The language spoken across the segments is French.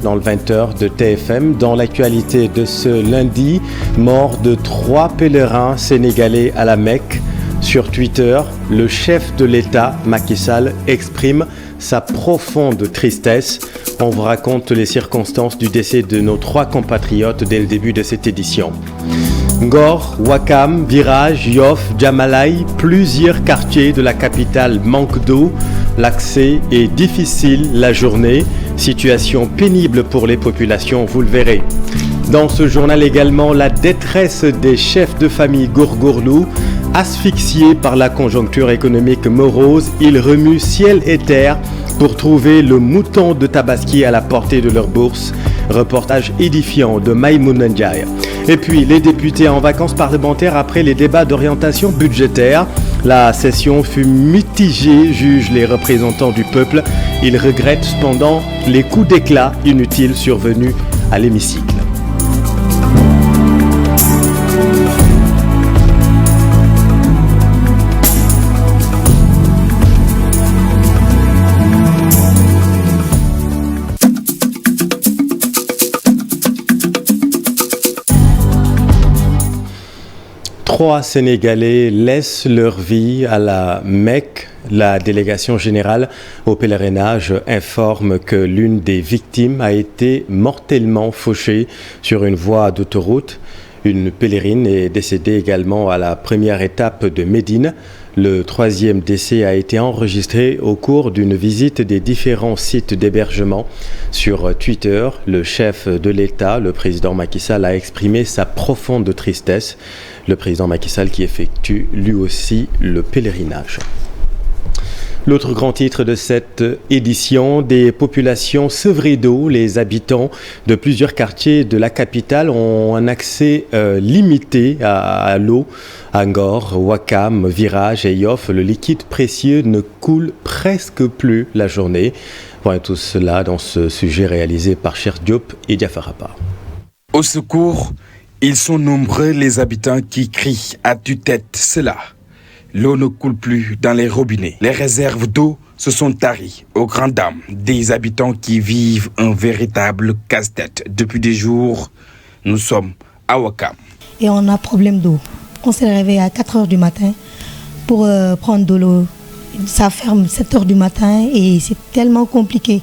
Dans le 20h de TFM, dans l'actualité de ce lundi, mort de 3 pèlerins sénégalais à la Mecque. Sur Twitter, le chef de l'État, Macky Sall, exprime sa profonde tristesse. On vous raconte les circonstances du décès de nos 3 compatriotes dès le début de cette édition. Ngor, Ouakam, Virage, Yoff, Djamalaï, plusieurs quartiers de la capitale manquent d'eau. L'accès est difficile la journée. Situation pénible pour les populations, vous le verrez. Dans ce journal également, la détresse des chefs de famille gourgourlous. Asphyxiés par la conjoncture économique morose, ils remuent ciel et terre pour trouver le mouton de Tabaski à la portée de leur bourse. Reportage édifiant de Maïmouna Ndiaye. Et puis, les députés en vacances parlementaires après les débats d'orientation budgétaire. La session fut mitigée, jugent les représentants du peuple. Ils regrettent cependant les coups d'éclat inutiles survenus à l'hémicycle. Trois Sénégalais laissent leur vie à la Mecque. La délégation générale au pèlerinage informe que l'une des victimes a été mortellement fauchée sur une voie d'autoroute. Une pèlerine est décédée également à la première étape de Médine. Le 3e décès a été enregistré au cours d'une visite des différents sites d'hébergement. Sur Twitter, le chef de l'État, le président Macky Sall, a exprimé sa profonde tristesse. Le président Macky Sall qui effectue lui aussi le pèlerinage. L'autre grand titre de cette édition, des populations sevrées d'eau. Les habitants de plusieurs quartiers de la capitale ont un accès limité à l'eau. À Ngor, Ouakam, Virage et Yoff, le liquide précieux ne coule presque plus la journée. Voilà tout cela dans ce sujet réalisé par Cher Diop et Diafarapa. Au secours, ils sont nombreux les habitants qui crient à tue-tête cela. L'eau ne coule plus dans les robinets. Les réserves d'eau se sont taries aux grandes dames des habitants qui vivent un véritable casse-tête. Depuis des jours, nous sommes à Ouakam. Et on a problème d'eau. On s'est réveillé à 4h du matin pour prendre de l'eau. Ça ferme 7h du matin et c'est tellement compliqué.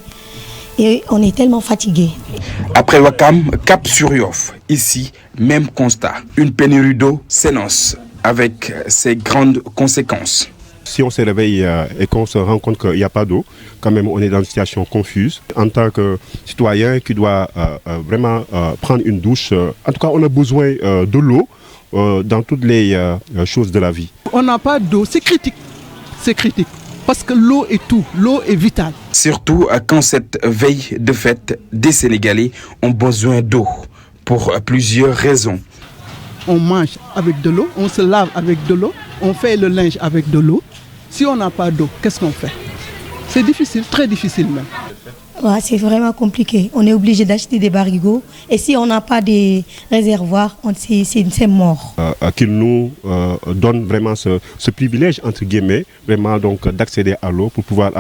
Et on est tellement fatigué. Après Ouakam, cap sur Yoff. Ici, même constat. Une pénurie d'eau s'énonce avec ses grandes conséquences. Si on se réveille et qu'on se rend compte qu'il n'y a pas d'eau, quand même on est dans une situation confuse. En tant que citoyen qui doit vraiment prendre une douche, en tout cas on a besoin de l'eau dans toutes les choses de la vie. On n'a pas d'eau, c'est critique. C'est critique. Parce que l'eau est tout, l'eau est vitale. Surtout quand cette veille de fête, des Sénégalais ont besoin d'eau pour plusieurs raisons. On mange avec de l'eau, on se lave avec de l'eau, on fait le linge avec de l'eau. Si on n'a pas d'eau, qu'est-ce qu'on fait? C'est difficile, très difficile même. Ouais, c'est vraiment compliqué. On est obligé d'acheter des barigots. Et si on n'a pas des réservoirs, c'est mort. Qu'il nous donne vraiment ce privilège, entre guillemets, vraiment donc d'accéder à l'eau pour pouvoir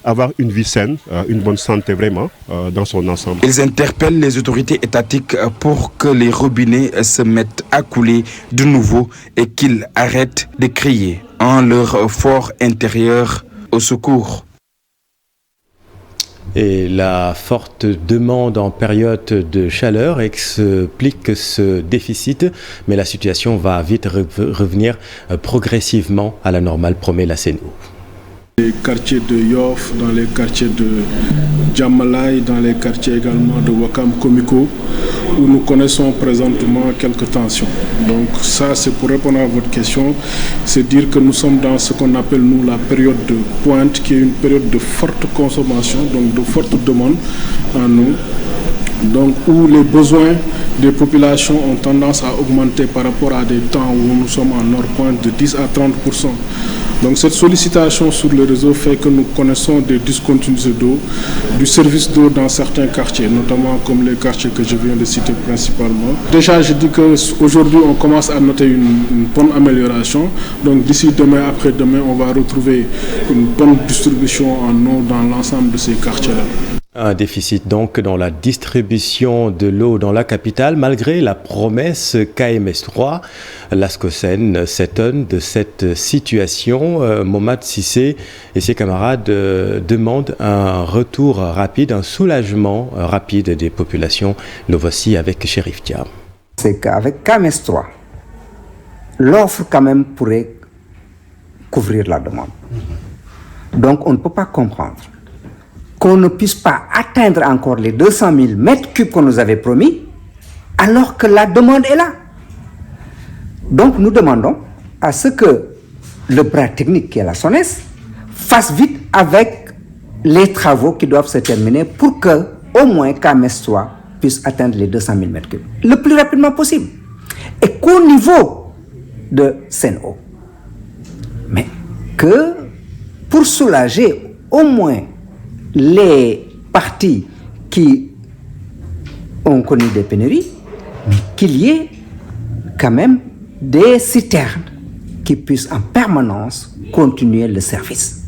avoir une vie saine, une bonne santé vraiment dans son ensemble. Ils interpellent les autorités étatiques pour que les robinets se mettent à couler de nouveau et qu'ils arrêtent de crier en leur fort intérieur au secours. Et la forte demande en période de chaleur explique ce déficit, mais la situation va vite revenir progressivement à la normale, promet la CNO. Les quartiers de Yoff, dans les quartiers de Djamalaï, dans les quartiers également de Ouakam Komiko, où nous connaissons présentement quelques tensions. Donc ça, c'est pour répondre à votre question, c'est dire que nous sommes dans ce qu'on appelle nous la période de pointe, qui est une période de forte consommation, donc de forte demande en eau, donc où les besoins des populations ont tendance à augmenter par rapport à des temps où nous sommes en hors pointe de 10 à 30%. Donc cette sollicitation sur le réseau fait que nous connaissons des discontinuités d'eau, du service d'eau dans certains quartiers, notamment comme les quartiers que je viens de citer principalement. Déjà, je dis qu'aujourd'hui, on commence à noter une bonne amélioration. Donc d'ici demain, après-demain, on va retrouver une bonne distribution en eau dans l'ensemble de ces quartiers-là. Un déficit donc dans la distribution de l'eau dans la capitale, malgré la promesse KMS3. L'Ascosen s'étonne de cette situation. Momad Sissé et ses camarades demandent un retour rapide, un soulagement rapide des populations. Nous voici avec Chérif Thiam. C'est qu'avec KMS3, l'offre quand même pourrait couvrir la demande. Donc on ne peut pas comprendre qu'on ne puisse pas atteindre encore les 200 000 mètres cubes qu'on nous avait promis, alors que la demande est là. Donc nous demandons à ce que le bras technique qui est la SONES fasse vite avec les travaux qui doivent se terminer pour que au moins KMS3 puisse atteindre les 200 000 mètres cubes le plus rapidement possible. Et qu'au niveau de Sen'Eau, mais que pour soulager au moins les parties qui ont connu des pénuries, qu'il y ait quand même des citernes qui puissent en permanence continuer le service.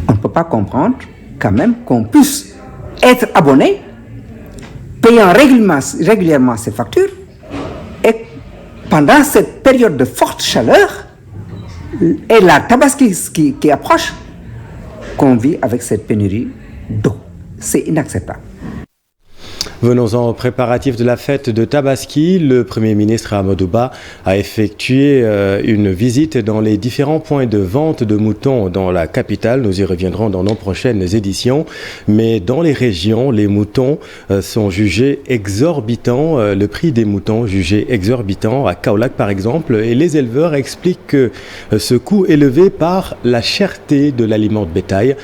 On ne peut pas comprendre quand même qu'on puisse être abonné, payant régulièrement ses factures, et pendant cette période de forte chaleur et la Tabaski qui approche, qu'on vit avec cette pénurie d'eau. C'est inacceptable. Venons-en aux préparatifs de la fête de Tabaski. Le Premier ministre Amadou Ba a effectué une visite dans les différents points de vente de moutons dans la capitale. Nous y reviendrons dans nos prochaines éditions. Mais dans les régions, les moutons sont jugés exorbitants. Le prix des moutons jugé exorbitant à Kaolack par exemple. Et les éleveurs expliquent que ce coût est élevé par la cherté de l'aliment de bétail.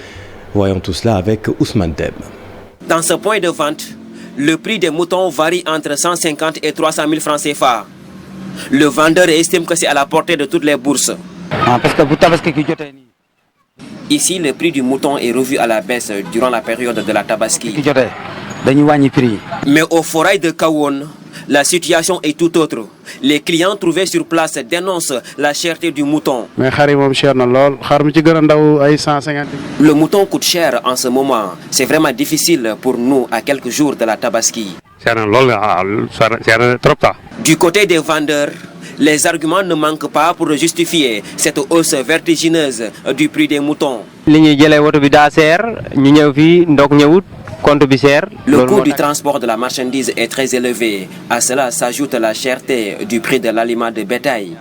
Voyons tout cela avec Ousmane Dem. Dans ce point de vente, le prix des moutons varie entre 150 et 300 000 francs CFA. Le vendeur estime que c'est à la portée de toutes les bourses. Ici, le prix du mouton est revu à la baisse durant la période de la Tabaski. Mais au forail de Kawon, la situation est tout autre. Les clients trouvés sur place dénoncent la cherté du mouton. Le mouton coûte cher en ce moment. C'est vraiment difficile pour nous à quelques jours de la Tabaski. Du côté des vendeurs, les arguments ne manquent pas pour justifier cette hausse vertigineuse du prix des moutons. Le coût du transport de la marchandise est très élevé. À cela s'ajoute la cherté du prix de l'aliment de bétail.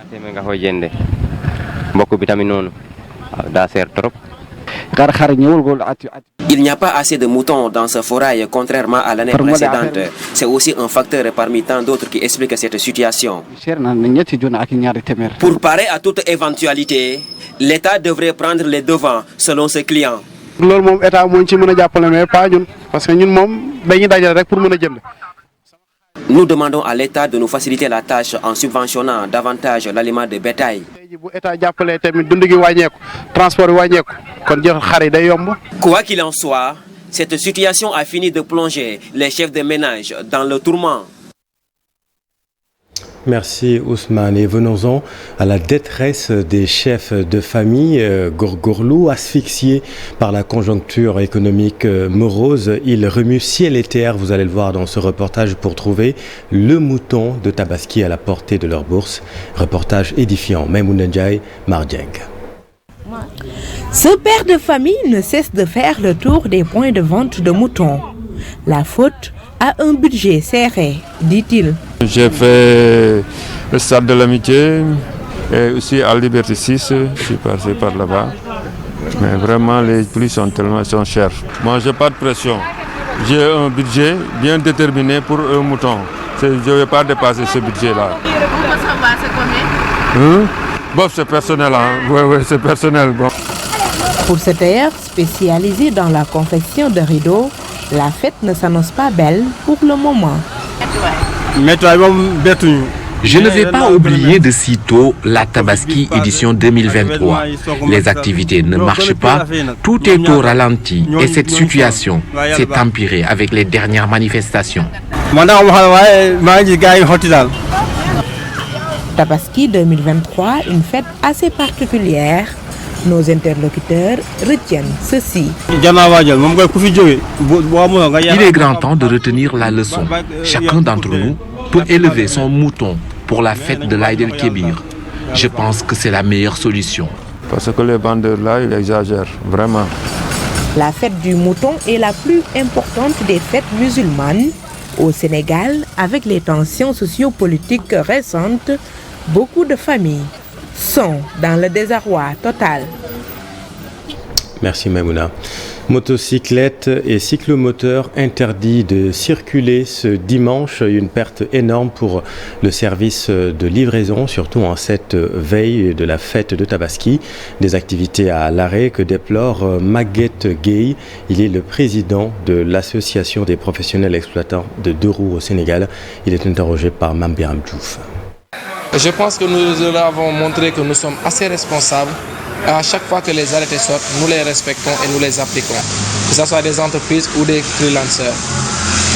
Il n'y a pas assez de moutons dans ce forail, contrairement à l'année précédente. C'est aussi un facteur parmi tant d'autres qui explique cette situation. Pour parer à toute éventualité, l'État devrait prendre les devants selon ses clients. Nous demandons à l'État de nous faciliter la tâche en subventionnant davantage l'aliment de bétail. Quoi qu'il en soit, cette situation a fini de plonger les chefs de ménage dans le tourment. Merci Ousmane. Et venons-en à la détresse des chefs de famille. Gorgorlou, asphyxié par la conjoncture économique morose, il remue ciel et terre, vous allez le voir dans ce reportage, pour trouver le mouton de Tabaski à la portée de leur bourse. Reportage édifiant. Maimouna Ndiaye, Mardieng. Ce père de famille ne cesse de faire le tour des points de vente de moutons. La faute a un budget serré, dit-il. J'ai fait le stade de l'amitié et aussi à Liberté 6, je suis passé par là-bas. Mais vraiment, les prix sont chers. Moi, je n'ai pas de pression. J'ai un budget bien déterminé pour un mouton. Je ne vais pas dépasser ce budget-là. Bon, c'est personnel. Oui, c'est personnel. Bon. Pour ce tailleur spécialisé dans la confection de rideaux, la fête ne s'annonce pas belle pour le moment. Je ne vais pas oublier de sitôt la Tabaski édition 2023. Les activités ne marchent pas, tout est au ralenti et cette situation s'est empirée avec les dernières manifestations. Tabaski 2023, une fête assez particulière. Nos interlocuteurs retiennent ceci. Il est grand temps de retenir la leçon. Chacun d'entre nous peut élever son mouton pour la fête de l'Aïd el-Kébir. Je pense que c'est la meilleure solution. Parce que les vendeurs là, ils exagèrent, vraiment. La fête du mouton est la plus importante des fêtes musulmanes. Au Sénégal, avec les tensions sociopolitiques récentes, beaucoup de familles sont dans le désarroi total. Merci Maimouna. Motocyclettes et cyclomoteurs interdits de circuler ce dimanche, une perte énorme pour le service de livraison, surtout en cette veille de la fête de Tabaski. Des activités à l'arrêt que déplore Maguette Gueye. Il est le président de l'association des professionnels exploitants de deux roues au Sénégal. Il est interrogé par Mambiram Diouf. Je pense que nous avons montré que nous sommes assez responsables. À chaque fois que les arrêtés sortent, nous les respectons et nous les appliquons, que ce soit des entreprises ou des freelancers.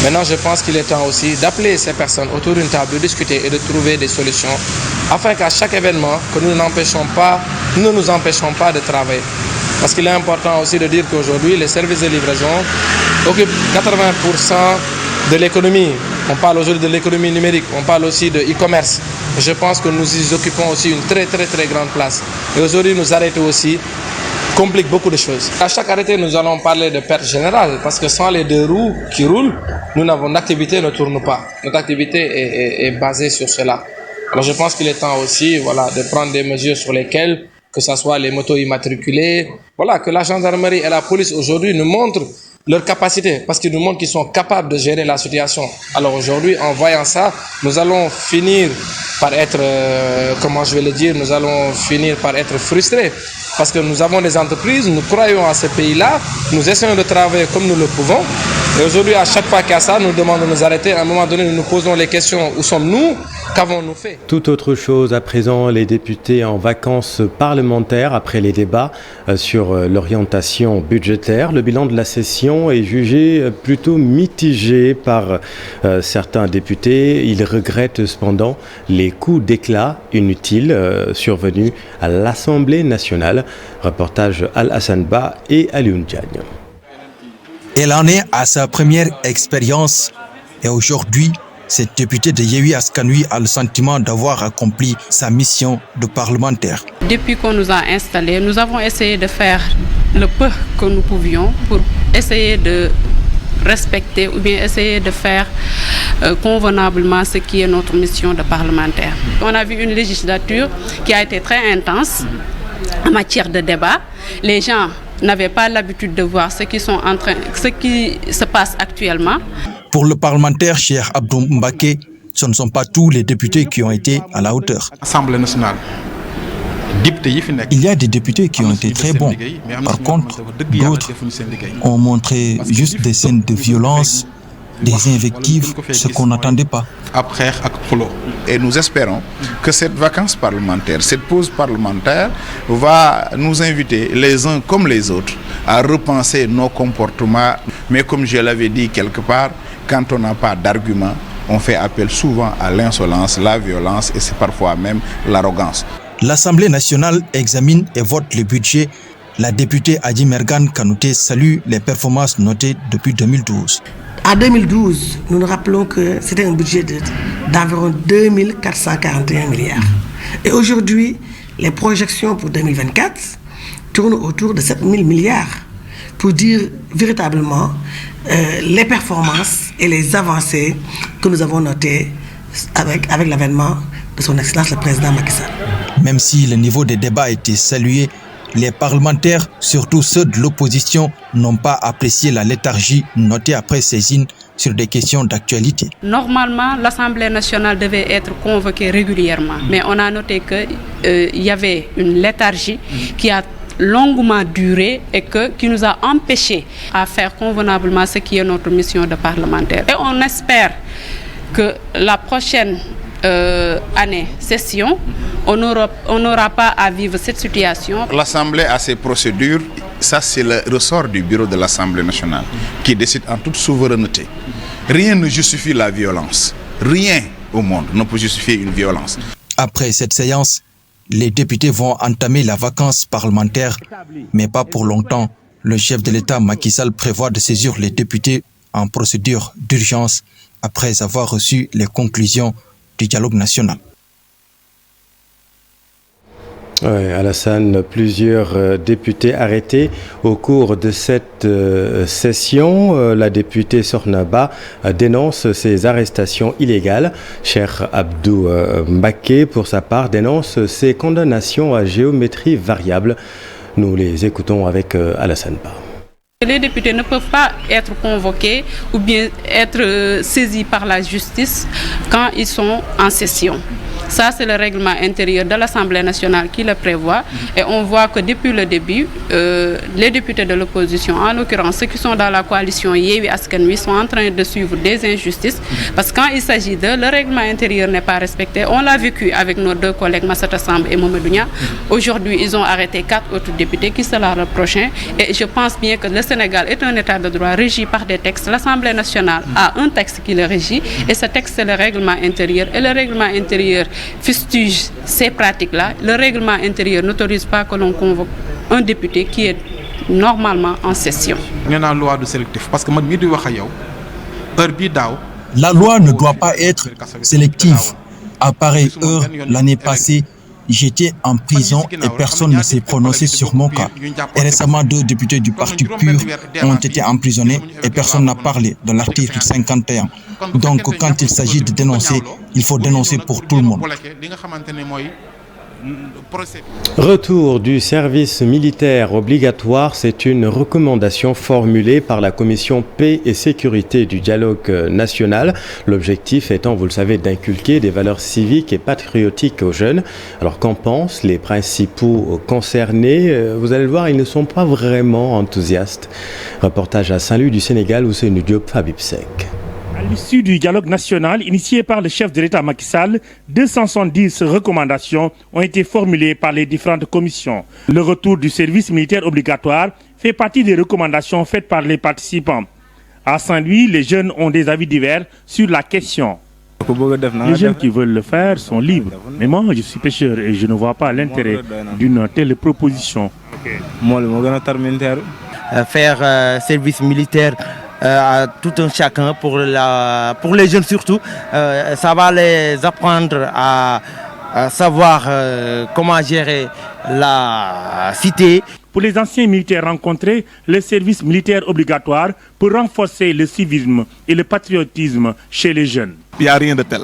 Maintenant, je pense qu'il est temps aussi d'appeler ces personnes autour d'une table, de discuter et de trouver des solutions, afin qu'à chaque événement, que nous ne nous empêchons pas de travailler. Parce qu'il est important aussi de dire qu'aujourd'hui, les services de livraison occupent 80% de l'économie. On parle aujourd'hui de l'économie numérique, on parle aussi de e-commerce. Je pense que nous y occupons aussi une très grande place. Et aujourd'hui, nous arrêter aussi complique beaucoup de choses. À chaque arrêté, nous allons parler de perte générale, parce que sans les deux roues qui roulent, notre activité ne tourne pas. Notre activité est basée sur cela. Alors je pense qu'il est temps aussi de prendre des mesures sur lesquelles, que ce soit les motos immatriculées, que la gendarmerie et la police aujourd'hui nous montrent leur capacité, parce qu'ils nous montrent qu'ils sont capables de gérer la situation. Alors aujourd'hui, en voyant ça, nous allons finir par être, nous allons finir par être frustrés. Parce que nous avons des entreprises, nous croyons à ce pays-là, nous essayons de travailler comme nous le pouvons. Et aujourd'hui, à chaque fois qu'il y a ça, nous demandons de nous arrêter. À un moment donné, nous nous posons les questions, où sommes-nous? Qu'avons-nous fait? Tout autre chose à présent, les députés en vacances parlementaires après les débats sur l'orientation budgétaire. Le bilan de la session est jugé plutôt mitigé par certains députés. Ils regrettent cependant les coups d'éclat inutiles survenus à l'Assemblée nationale. Reportage Al-Hassan Ba et Alioune Diagne. Elle en est à sa première expérience et aujourd'hui, cette députée de Yewwi Askan Wi a le sentiment d'avoir accompli sa mission de parlementaire. Depuis qu'on nous a installés, nous avons essayé de faire le peu que nous pouvions pour essayer de respecter ou bien essayer de faire convenablement ce qui est notre mission de parlementaire. On a vu une législature qui a été très intense en matière de débat. Les gens n'avaient pas l'habitude de voir ce qui se passe actuellement. Pour le parlementaire Cheikh Abdou Mbacké, ce ne sont pas tous les députés qui ont été à la hauteur. Assemblée nationale. Il y a des députés qui ont été très bons. Par contre, d'autres ont montré juste des scènes de violence, des invectives, ce qu'on n'attendait pas. Et nous espérons que cette vacance parlementaire, cette pause parlementaire va nous inviter les uns comme les autres à repenser nos comportements. Mais comme je l'avais dit quelque part, quand on n'a pas d'arguments, on fait appel souvent à l'insolence, la violence et c'est parfois même l'arrogance. L'Assemblée nationale examine et vote le budget. La députée Adji Mergane Kanouté salue les performances notées depuis 2012. En 2012, nous nous rappelons que c'était un budget d'environ 2441 milliards. Et aujourd'hui, les projections pour 2024 tournent autour de 7000 milliards pour dire véritablement les performances et les avancées que nous avons notées avec l'avènement de son Excellence le Président Macky Sall. Même si le niveau des débats a été salué, les parlementaires, surtout ceux de l'opposition, n'ont pas apprécié la léthargie notée après saisine sur des questions d'actualité. Normalement, l'Assemblée nationale devait être convoquée régulièrement, mais on a noté qu'il y avait une léthargie qui a longuement duré et qui nous a empêchés à faire convenablement ce qui est notre mission de parlementaire. Et on espère que la prochaine année, session, on n'aura pas à vivre cette situation. L'Assemblée a ses procédures, ça c'est le ressort du bureau de l'Assemblée nationale qui décide en toute souveraineté. Rien ne justifie la violence, rien au monde ne peut justifier une violence. Après cette séance, les députés vont entamer la vacance parlementaire, mais pas pour longtemps. Le chef de l'État, Macky Sall, prévoit de saisir les députés en procédure d'urgence après avoir reçu les conclusions du dialogue national. Ouais, Alassane, plusieurs députés arrêtés au cours de cette session. La députée Sornaba dénonce ces arrestations illégales. Cheikh Abdou Mbaké, pour sa part, dénonce ces condamnations à géométrie variable. Nous les écoutons avec Alassane Ba. Les députés ne peuvent pas être convoqués ou bien être saisis par la justice quand ils sont en session. Ça, c'est le règlement intérieur de l'Assemblée nationale qui le prévoit. Et on voit que depuis le début, les députés de l'opposition, en l'occurrence ceux qui sont dans la coalition Yewwi Askan Wi, sont en train de suivre des injustices. Parce que quand il s'agit de le règlement intérieur n'est pas respecté, on l'a vécu avec nos deux collègues Massata Samb et Mamadou Nia. Aujourd'hui, ils ont arrêté 4 autres députés qui sera le prochain. Et je pense bien que le Sénégal est un état de droit régi par des textes. L'Assemblée nationale a un texte qui le régit et ce texte c'est le règlement intérieur. Et le règlement intérieur fustige ces pratiques-là. Le règlement intérieur n'autorise pas que l'on convoque un député qui est normalement en session. La loi ne doit pas être sélective. À pareille heure, l'année passée, j'étais en prison et personne ne s'est prononcé sur mon cas. Et récemment, 2 députés du Parti PUR ont été emprisonnés et personne n'a parlé de l'article 51. Donc, quand il s'agit de dénoncer, il faut dénoncer pour tout le monde. Retour du service militaire obligatoire, c'est une recommandation formulée par la Commission paix et sécurité du dialogue national. L'objectif étant, vous le savez, d'inculquer des valeurs civiques et patriotiques aux jeunes. Alors qu'en pensent les principaux concernés? Vous allez le voir, ils ne sont pas vraiment enthousiastes. Reportage à Saint-Louis du Sénégal, Ousseynou Diop, Habib Seck. À l'issue du dialogue national initié par le chef de l'État Macky Sall, 270 recommandations ont été formulées par les différentes commissions. Le retour du service militaire obligatoire fait partie des recommandations faites par les participants. À Saint-Louis, les jeunes ont des avis divers sur la question. Les jeunes qui veulent le faire sont libres. Mais moi, je suis pêcheur et je ne vois pas l'intérêt d'une telle proposition. Faire service militaire à tout un chacun, pour les jeunes surtout, ça va les apprendre à savoir comment gérer la cité. Pour les anciens militaires rencontrés, le service militaire obligatoire pour renforcer le civisme et le patriotisme chez les jeunes. Il n'y a rien de tel.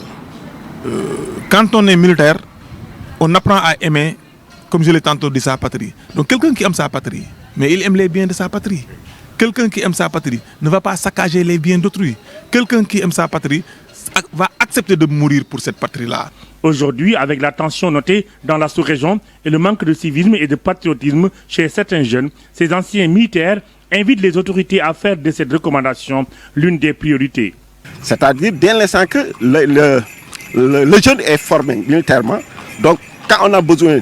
Quand on est militaire, on apprend à aimer, comme je l'ai tantôt dit, sa patrie. Donc quelqu'un qui aime sa patrie, mais il aime les biens de sa patrie. Quelqu'un qui aime sa patrie ne va pas saccager les biens d'autrui. Quelqu'un qui aime sa patrie va accepter de mourir pour cette patrie-là. Aujourd'hui, avec la tension notée dans la sous-région et le manque de civisme et de patriotisme chez certains jeunes, ces anciens militaires invitent les autorités à faire de cette recommandation l'une des priorités. C'est-à-dire dès l'instant que le jeune est formé militairement, donc quand on a besoin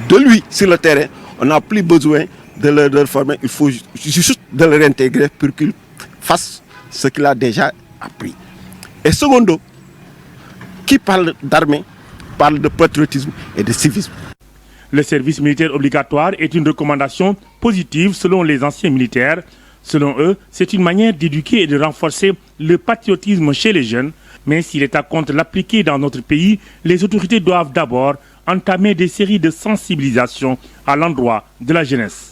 de lui sur le terrain, on n'a plus besoin de le former, il faut juste de le réintégrer pour qu'il fasse ce qu'il a déjà appris. Et secondo, qui parle d'armée, parle de patriotisme et de civisme. Le service militaire obligatoire est une recommandation positive selon les anciens militaires. Selon eux, c'est une manière d'éduquer et de renforcer le patriotisme chez les jeunes. Mais si l'État compte l'appliquer dans notre pays, les autorités doivent d'abord entamer des séries de sensibilisation à l'endroit de la jeunesse.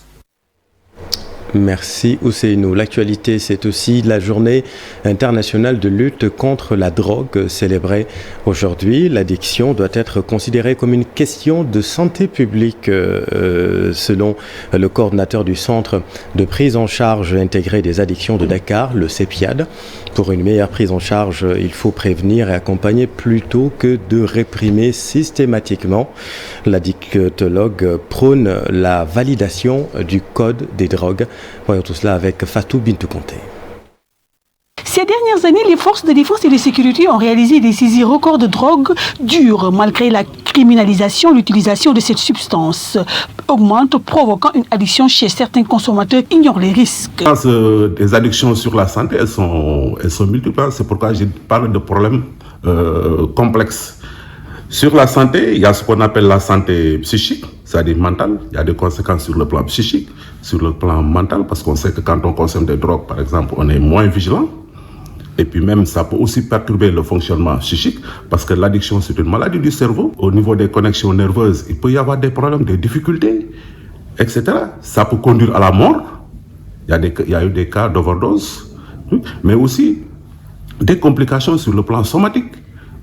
Merci Ousseynou. L'actualité, c'est aussi la journée internationale de lutte contre la drogue célébrée aujourd'hui. L'addiction doit être considérée comme une question de santé publique selon le coordinateur du centre de prise en charge intégrée des addictions de Dakar, le CEPIAD. Pour une meilleure prise en charge, il faut prévenir et accompagner plutôt que de réprimer systématiquement. L'addictologue prône la validation du code des drogues. Voyons tout cela avec Fatou Bintou Conté. Ces dernières années, les forces de défense et de sécurité ont réalisé des saisies records de drogue dure. Malgré la criminalisation, l'utilisation de cette substance augmente, provoquant une addiction chez certains consommateurs qui ignorent les risques. Les addictions sur la santé, elles sont multiples. C'est pourquoi je parle de problèmes complexes. Sur la santé, il y a ce qu'on appelle la santé psychique, c'est-à-dire mentale. Il y a des conséquences sur le plan psychique, sur le plan mental, parce qu'on sait que quand on consomme des drogues, par exemple, on est moins vigilant. Et puis même, ça peut aussi perturber le fonctionnement psychique, parce que l'addiction, c'est une maladie du cerveau. Au niveau des connexions nerveuses, il peut y avoir des problèmes, des difficultés, etc. Ça peut conduire à la mort. Il y a eu des cas d'overdose, mais aussi des complications sur le plan somatique.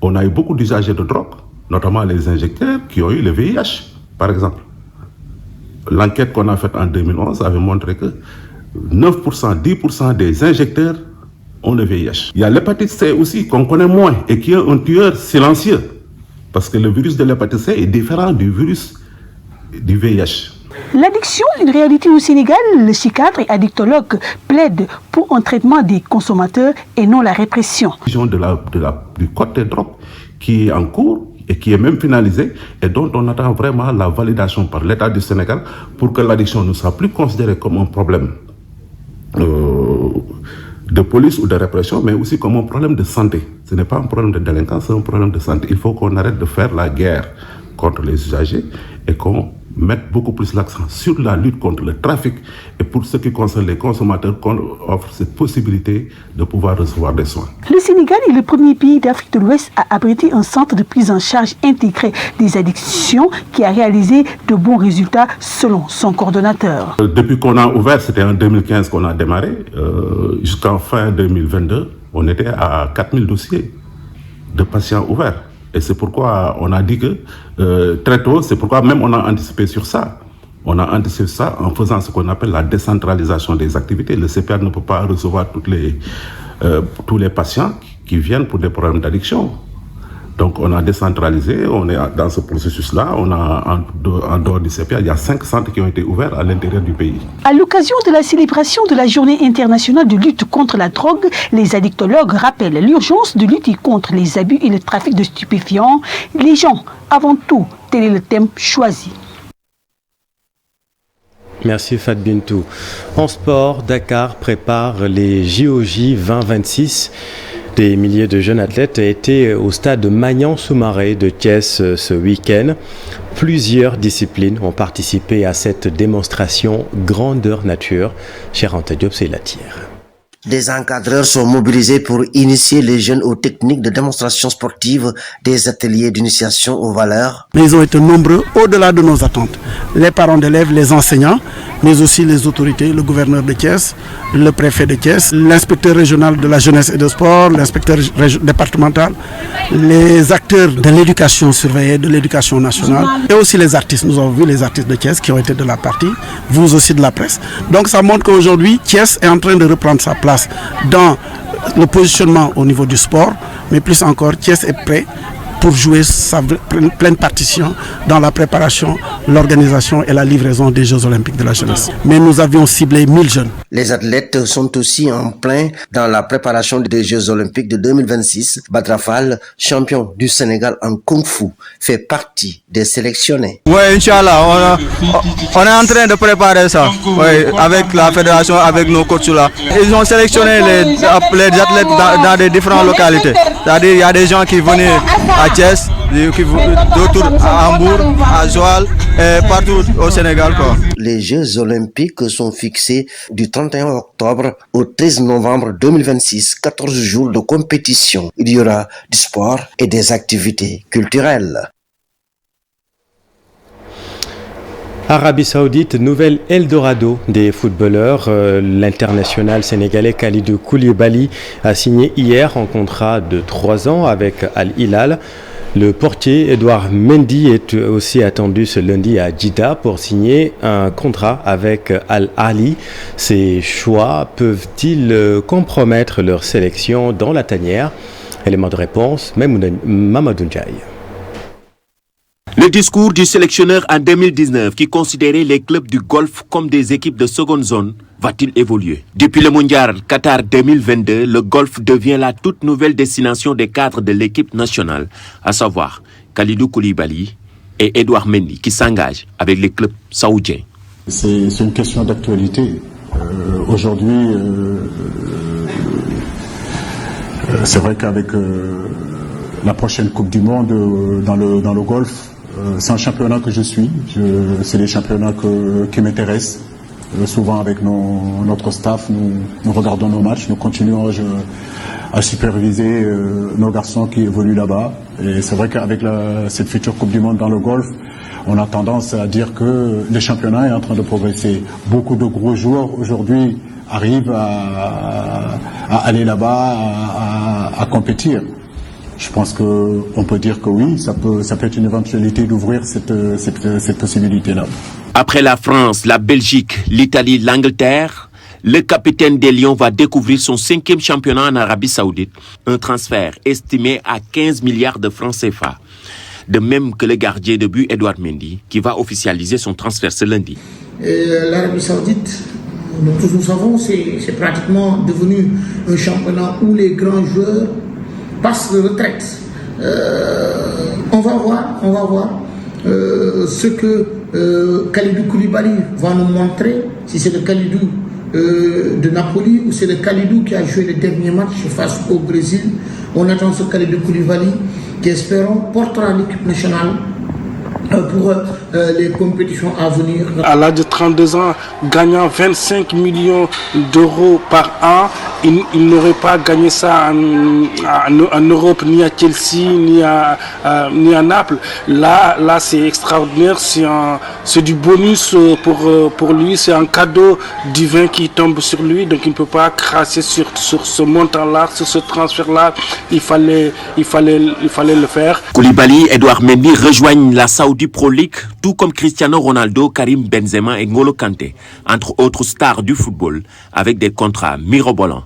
On a eu beaucoup d'usagers de drogue, notamment les injecteurs qui ont eu le VIH, par exemple. L'enquête qu'on a faite en 2011 avait montré que 9%, 10% des injecteurs ont le VIH. Il y a l'hépatite C aussi, qu'on connaît moins, et qui est un tueur silencieux. Parce que le virus de l'hépatite C est différent du virus du VIH. L'addiction, une réalité au Sénégal, le psychiatre et addictologue plaide pour un traitement des consommateurs et non la répression. Du code des drogues qui est en cours et qui est même finalisé et dont on attend vraiment la validation par l'État du Sénégal pour que l'addiction ne soit plus considérée comme un problème de police ou de répression, mais aussi comme un problème de santé. Ce n'est pas un problème de délinquance, c'est un problème de santé. Il faut qu'on arrête de faire la guerre contre les usagers et qu'on mette beaucoup plus l'accent sur la lutte contre le trafic et pour ce qui concerne les consommateurs, qu'on offre cette possibilité de pouvoir recevoir des soins. Le Sénégal est le premier pays d'Afrique de l'Ouest à abriter un centre de prise en charge intégré des addictions qui a réalisé de bons résultats selon son coordonnateur. Depuis qu'on a ouvert, c'était en 2015 qu'on a démarré, jusqu'en fin 2022, on était à 4000 dossiers de patients ouverts. Et c'est pourquoi on a dit que très tôt, c'est pourquoi même on a anticipé sur ça. On a anticipé ça en faisant ce qu'on appelle la décentralisation des activités. Le CPA ne peut pas recevoir tous les patients qui viennent pour des problèmes d'addiction. Donc on a décentralisé, on est dans ce processus-là. On a en dehors du CPA, il y a 5 centres qui ont été ouverts à l'intérieur du pays. À l'occasion de la célébration de la Journée internationale de lutte contre la drogue, les addictologues rappellent l'urgence de lutter contre les abus et le trafic de stupéfiants. Les gens, avant tout, tel est le thème choisi. Merci Fat Bintou. En sport, Dakar prépare les JOJ 2026. Des milliers de jeunes athlètes étaient au stade Magnan-Soumaré de Thiès ce week-end. Plusieurs disciplines ont participé à cette démonstration grandeur nature. Cher Anta Diop, c'est la tire. Des encadreurs sont mobilisés pour initier les jeunes aux techniques de démonstration sportive, des ateliers d'initiation aux valeurs. Mais ils ont été nombreux au-delà de nos attentes. Les parents d'élèves, les enseignants, mais aussi les autorités, le gouverneur de Thiès, le préfet de Thiès, l'inspecteur régional de la jeunesse et de sport, l'inspecteur départemental, les acteurs de l'éducation surveillée, de l'éducation nationale et aussi les artistes. Nous avons vu les artistes de Thiès qui ont été de la partie, vous aussi de la presse. Donc ça montre qu'aujourd'hui, Thiès est en train de reprendre sa place dans le positionnement au niveau du sport, mais plus encore, Thiès est prêt pour jouer sa pleine partition dans la préparation, l'organisation et la livraison des Jeux Olympiques de la jeunesse. Mais nous avions ciblé 1000 jeunes. Les athlètes sont aussi en plein dans la préparation des Jeux Olympiques de 2026. Badra Fall, champion du Sénégal en Kung Fu, fait partie des sélectionnés. Oui, Inch'Allah, on est en train de préparer ça, avec la fédération, avec nos coachs là. Ils ont sélectionné les athlètes dans des différentes localités. C'est-à-dire il y a des gens qui venaient à Thiès, d'autres à Hambourg, à Joal et partout au Sénégal. Les Jeux Olympiques sont fixés du 31 octobre au 13 novembre 2026, 14 jours de compétition. Il y aura du sport et des activités culturelles. Arabie Saoudite, nouvelle Eldorado des footballeurs. L'international sénégalais Khalidou Koulibaly a signé hier un contrat de 3 ans avec Al Hilal. Le portier Edouard Mendy est aussi attendu ce lundi à Jeddah pour signer un contrat avec Al Ahly. Ces choix peuvent-ils compromettre leur sélection dans la tanière? Élément de réponse, Mamadou Ndiaye. Le discours du sélectionneur en 2019 qui considérait les clubs du Golfe comme des équipes de seconde zone va-t-il évoluer? Depuis le mondial Qatar 2022, le Golfe devient la toute nouvelle destination des cadres de l'équipe nationale, à savoir Kalidou Koulibaly et Edouard Mendy qui s'engagent avec les clubs saoudiens. C'est une question d'actualité. Aujourd'hui, c'est vrai qu'avec la prochaine Coupe du Monde dans le Golfe, c'est un championnat que je suis. C'est des championnats qui m'intéressent. Souvent avec notre staff, nous regardons nos matchs, nous continuons à superviser nos garçons qui évoluent là-bas. Et c'est vrai qu'avec cette future Coupe du Monde dans le Golfe, on a tendance à dire que le championnat est en train de progresser. Beaucoup de gros joueurs aujourd'hui arrivent à aller là-bas, à compétir. Je pense qu'on peut dire que oui, ça peut être une éventualité d'ouvrir cette possibilité-là. Après la France, la Belgique, l'Italie, l'Angleterre, le capitaine des Lions va découvrir son 5e championnat en Arabie Saoudite, un transfert estimé à 15 milliards de francs CFA. De même que le gardien de but Edouard Mendy, qui va officialiser son transfert ce lundi. L'Arabie Saoudite, nous savons, c'est pratiquement devenu un championnat où les grands joueurs passent de retraite. On va voir ce que Kalidou Koulibaly va nous montrer, si c'est le Kalidou de Napoli ou c'est le Kalidou qui a joué le dernier match face au Brésil. On attend ce Kalidou Koulibaly qui, espérons, portera l'équipe nationale pour les compétitions à venir. À l'âge de 32 ans, gagnant 25 millions d'euros par an, il n'aurait pas gagné ça en Europe, ni à Chelsea, ni à Naples. Là c'est extraordinaire, c'est du bonus pour lui, c'est un cadeau divin qui tombe sur lui, donc il ne peut pas crasser sur ce montant-là, sur ce transfert-là. Il fallait le faire. Koulibaly, Edouard Mendy rejoignent la Saudi Pro League, tout comme Cristiano Ronaldo, Karim Benzema et N'Golo Kanté, entre autres stars du football, avec des contrats mirobolants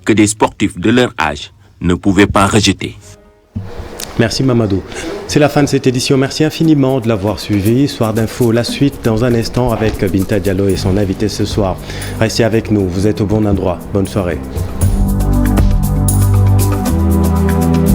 que des sportifs de leur âge ne pouvaient pas rejeter. Merci Mamadou. C'est la fin de cette édition. Merci infiniment de l'avoir suivi. Soir d'info, la suite dans un instant avec Binta Diallo et son invité ce soir. Restez avec nous, vous êtes au bon endroit. Bonne soirée.